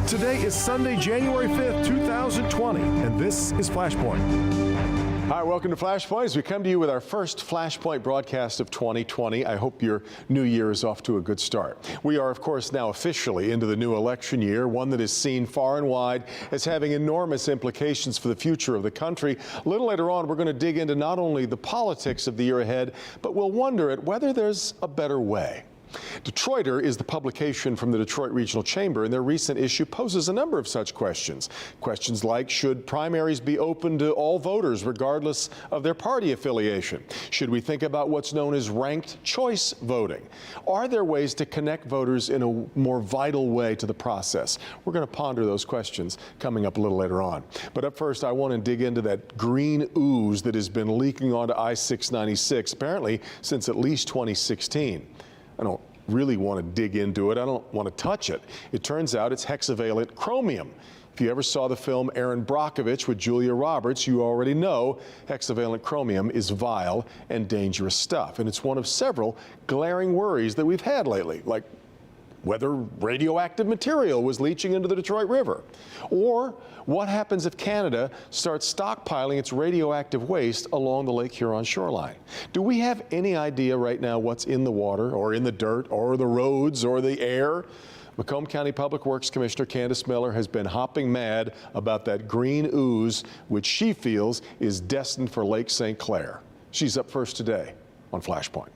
Today is Sunday, January 5th, 2020, and this is Flashpoint. Hi, welcome to Flashpoint. As we come to you with our first Flashpoint broadcast of 2020, I hope your new year is off to a good start. We are, of course, now officially into the new election year, one that is seen far and wide as having enormous implications for the future of the country. A little later on, we're going to dig into not only the politics of the year ahead, but we'll wonder at whether there's a better way. Detroiter is the publication from the Detroit Regional Chamber, and their recent issue poses a number of such questions. Questions like, should primaries be open to all voters regardless of their party affiliation? Should we think about what's known as ranked choice voting? Are there ways to connect voters in a more vital way to the process? We're going to ponder those questions coming up a little later on. But up first, I want to dig into that green ooze that has been leaking onto I-696, apparently since at least 2016. I don't really want to dig into it. I don't want to touch it. It turns out it's hexavalent chromium. If you ever saw the film Aaron Brockovich with Julia Roberts, you already know hexavalent chromium is vile and dangerous stuff. And it's one of several glaring worries that we've had lately, like whether radioactive material was leaching into the Detroit River, or what happens if Canada starts stockpiling its radioactive waste along the Lake Huron shoreline. Do we have any idea right now what's in the water or in the dirt or the roads or the air? Macomb County Public Works Commissioner Candace Miller has been hopping mad about that green ooze, which she feels is destined for Lake St. Clair. She's up first today on Flashpoint.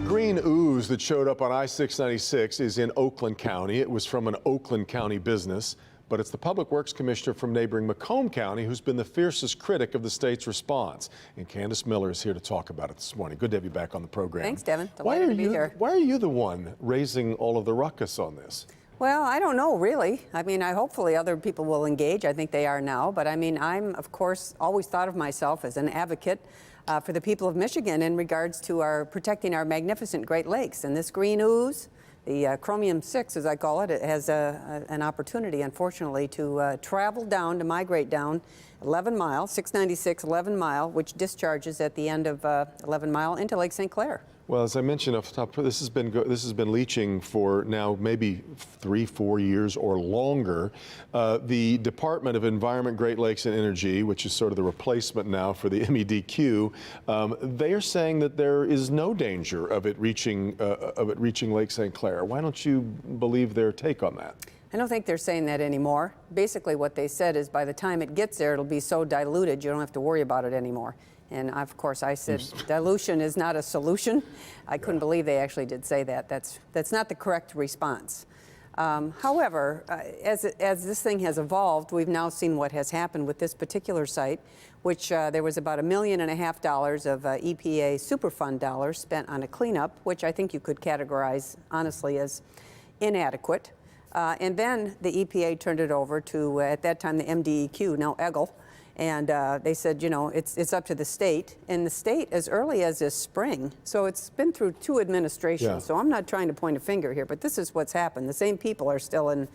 Green ooze that showed up on I-696 is in Oakland County. It was from an Oakland County business, but it's the Public Works Commissioner from neighboring Macomb County who's been the fiercest critic of the state's response. And Candace Miller is here to talk about it this morning. Good to have you back on the program. Thanks, Devin. Delighted to be here. Why are you the one raising all of the ruckus on this? Well, I don't know, really. I mean, hopefully other people will engage. I think they are now. But I mean, I'm, of course, always thought of myself as an advocate for the people of Michigan in regards to protecting our magnificent Great Lakes. And this green ooze, the chromium-6, as I call it, it has an opportunity, unfortunately, to travel down, to migrate down 11 Mile, 696 11 Mile, which discharges at the end of 11 Mile into Lake St. Clair. Well, as I mentioned off the top, this has been leaching for now maybe 3-4 years or longer. The Department of Environment, Great Lakes and Energy, which is sort of the replacement now for the MEDQ, they are saying that there is no danger of it reaching Lake St. Clair. Why don't you believe their take on that? I don't think they're saying that anymore. Basically, what they said is by the time it gets there, it'll be so diluted you don't have to worry about it anymore. And of course, I said dilution is not a solution. I couldn't believe they actually did say that. That's not the correct response. However, as this thing has evolved, we've now seen what has happened with this particular site, which there was about $1.5 million of EPA Superfund dollars spent on a cleanup, which I think you could categorize honestly as inadequate. And then the EPA turned it over to, at that time, the MDEQ, now EGLE. And they said, you know, it's up to the state. And the state, as early as this spring, so it's been through 2 administrations. Yeah. So I'm not trying to point a finger here, but this is what's happened. The same people are still in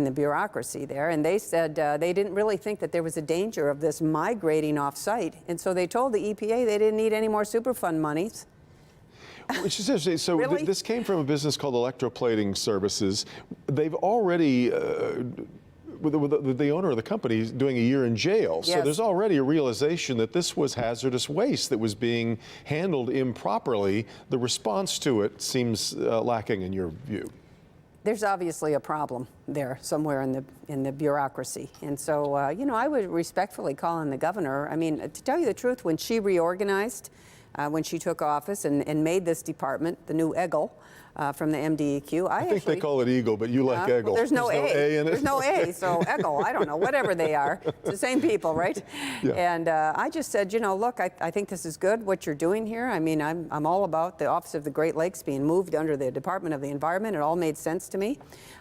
the bureaucracy there. And they said they didn't really think that there was a danger of this migrating off-site. And so they told the EPA they didn't need any more Superfund monies. Which is interesting. So really? This came from a business called Electroplating Services. They've already... with the owner of the company doing a year in jail. Yes. So there's already a realization that this was hazardous waste that was being handled improperly. The response to it seems lacking in your view. There's obviously a problem there somewhere in the bureaucracy. And so, you know, I would respectfully call on the governor. I mean, to tell you the truth, when she reorganized, when she took office and made this department, the new EGLE, from the MDEQ. I think they call it Eagle, but you like Eggle. Well, there's no A in it. There's no A, so Eggle, I don't know, whatever they are. It's the same people, right? Yeah. And I just said, you know, look, I think this is good, what you're doing here. I mean, I'm all about the Office of the Great Lakes being moved under the Department of the Environment. It all made sense to me.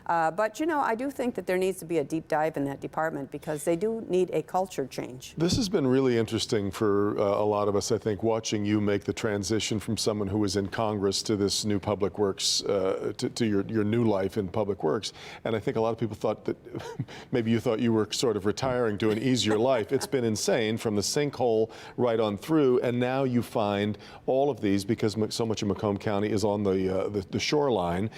But, you know, I do think that there needs to be a deep dive in that department because they do need a culture change. This has been really interesting for a lot of us, I think, watching you make the transition from someone who was in Congress to this new public works works, to your new life in public works. And I think a lot of people thought that maybe you thought you were sort of retiring to an easier life. It's been insane from the sinkhole right on through, and now you find all of these, because so much of Macomb County is on the shoreline,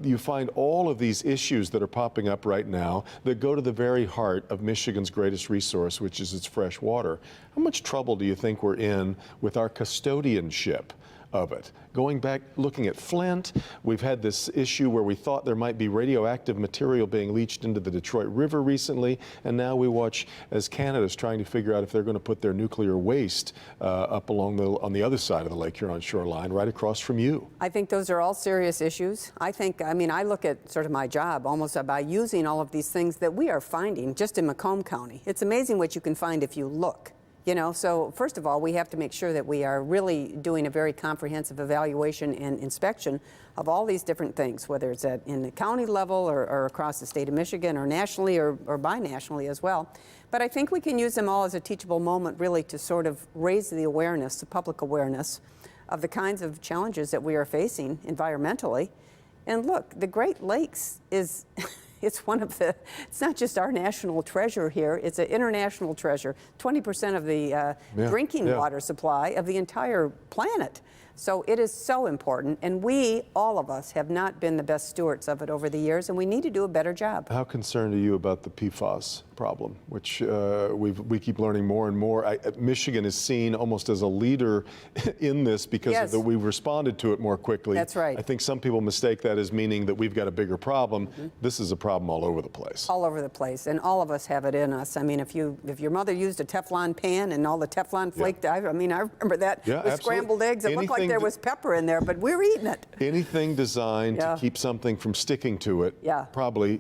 you find all of these issues that are popping up right now that go to the very heart of Michigan's greatest resource, which is its fresh water. How much trouble do you think we're in with our custodianship of it? Going back, looking at Flint, we've had this issue where we thought there might be radioactive material being leached into the Detroit River recently, and now we watch as Canada's trying to figure out if they're going to put their nuclear waste up on the other side of the Lake Huron shoreline, right across from you. I think those are all serious issues. I look at sort of my job almost by using all of these things that we are finding just in Macomb County. It's amazing what you can find if you look. So first of all, we have to make sure that we are really doing a very comprehensive evaluation and inspection of all these different things, whether it's in the county level or across the state of Michigan or nationally or binationally as well. But I think we can use them all as a teachable moment, really, to sort of raise the awareness, the public awareness of the kinds of challenges that we are facing environmentally. And look, the Great Lakes is... It's not just our national treasure here, it's an international treasure. 20% of the drinking water supply of the entire planet. So it is so important, and we, all of us, have not been the best stewards of it over the years, and we need to do a better job. How concerned are you about the PFAS problem, which we keep learning more and more? Michigan is seen almost as a leader in this because we've responded to it more quickly. That's right. I think some people mistake that as meaning that we've got a bigger problem. This is a problem all over the place. All over the place, and all of us have it in us. I mean, if your mother used a Teflon pan and all the Teflon flaked, I remember that with scrambled eggs. It looked like there was pepper in there, but we're eating it. Anything designed to keep something from sticking to it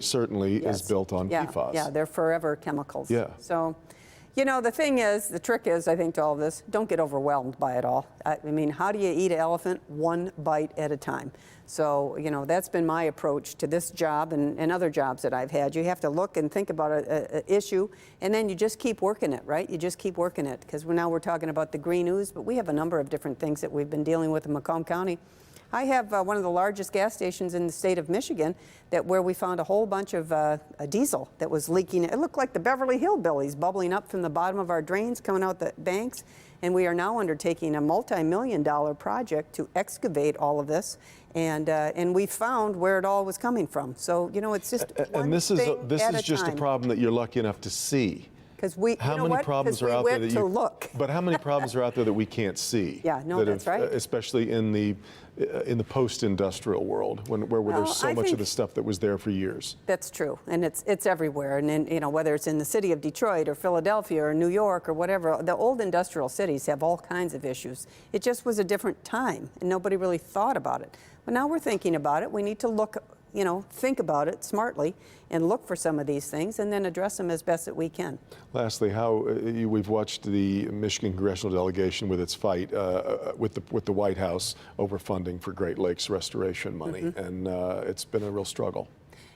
certainly is built on PFAS. Yeah, they're forever chemicals. Yeah. So, the trick is, I think, to all of this, don't get overwhelmed by it all. I mean, how do you eat an elephant? One bite at a time. So, that's been my approach to this job and other jobs that I've had. You have to look and think about an issue, and then you just keep working it, right? You just keep working it, because now we're talking about the green ooze, but we have a number of different things that we've been dealing with in Macomb County. I have one of the largest gas stations in the state of Michigan where we found a whole bunch of diesel that was leaking. It looked like the Beverly Hillbillies bubbling up from the bottom of our drains, coming out the banks. And we are now undertaking a multi-million-dollar project to excavate all of this. And we found where it all was coming from. So, it's just one this thing is at a just time. a problem that you're lucky enough to see. Because how many problems are out there that look? But how many problems are out there that we can't see? Yeah, no, that's right. Especially in the post-industrial world, where there's so much of the stuff that was there for years. That's true, and it's everywhere. And then, whether it's in the city of Detroit or Philadelphia or New York or whatever, the old industrial cities have all kinds of issues. It just was a different time, and nobody really thought about it. But now we're thinking about it. We need to look. Think about it smartly and look for some of these things and then address them as best that we can. Lastly, we've watched the Michigan congressional delegation with its fight with the White House over funding for Great Lakes restoration money, and it's been a real struggle.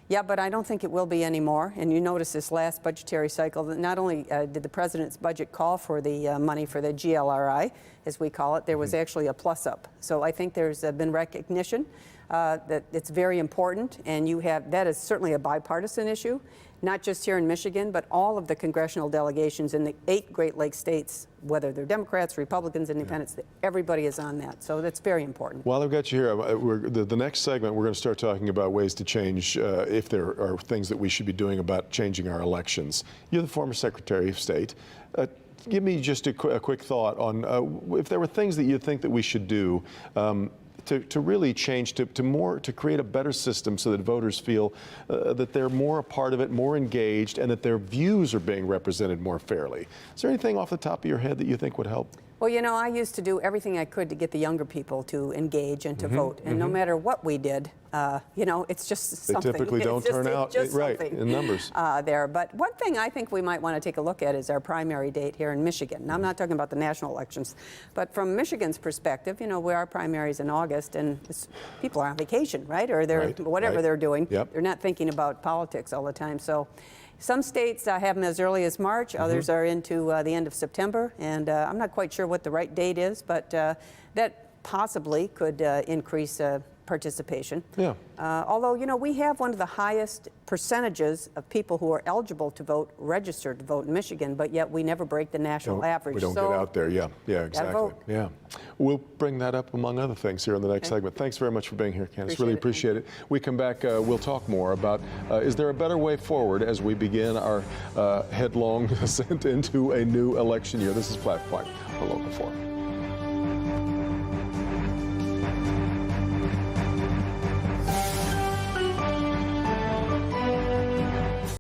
Yeah, but I don't think it will be anymore. And you notice this last budgetary cycle that not only did the president's budget call for the money for the GLRI, as we call it, there was actually a plus up. So I think there's been recognition that it's very important, and that is certainly a bipartisan issue, not just here in Michigan, but all of the congressional delegations in the 8 Great Lakes states, whether they're Democrats, Republicans, Independents, everybody is on that. So that's very important. While I've got you here, the next segment, we're going to start talking about ways to change, if there are things that we should be doing about changing our elections. You're the former Secretary of State. Give me just a quick thought on if there were things that you think that we should do to really change, to create a better system so that voters feel that they're more a part of it, more engaged, and that their views are being represented more fairly. Is there anything off the top of your head that you think would help? Well, I used to do everything I could to get the younger people to engage and to vote. And no matter what we did, it's just something. They typically don't turn out right in numbers. There. But one thing I think we might want to take a look at is our primary date here in Michigan. Now, I'm not talking about the national elections, but from Michigan's perspective, our primaries in August, and people are on vacation, right? Or they're whatever they're doing. Yep. They're not thinking about politics all the time. So some states have them as early as March, others are into the end of September, and I'm not quite sure what the right date is, but that possibly could increase participation. Yeah. Although, you know, we have one of the highest percentages of people who are eligible to vote registered to vote in Michigan, but yet we never break the national average. We don't So get out there. Yeah, exactly. vote. Yeah. We'll bring that up among other things here in the next segment. Thanks very much for being here, Candace. Really appreciate it. We come back, we'll talk more about is there a better way forward as we begin our headlong ascent into a new election year. This is Flashpoint, our local 4.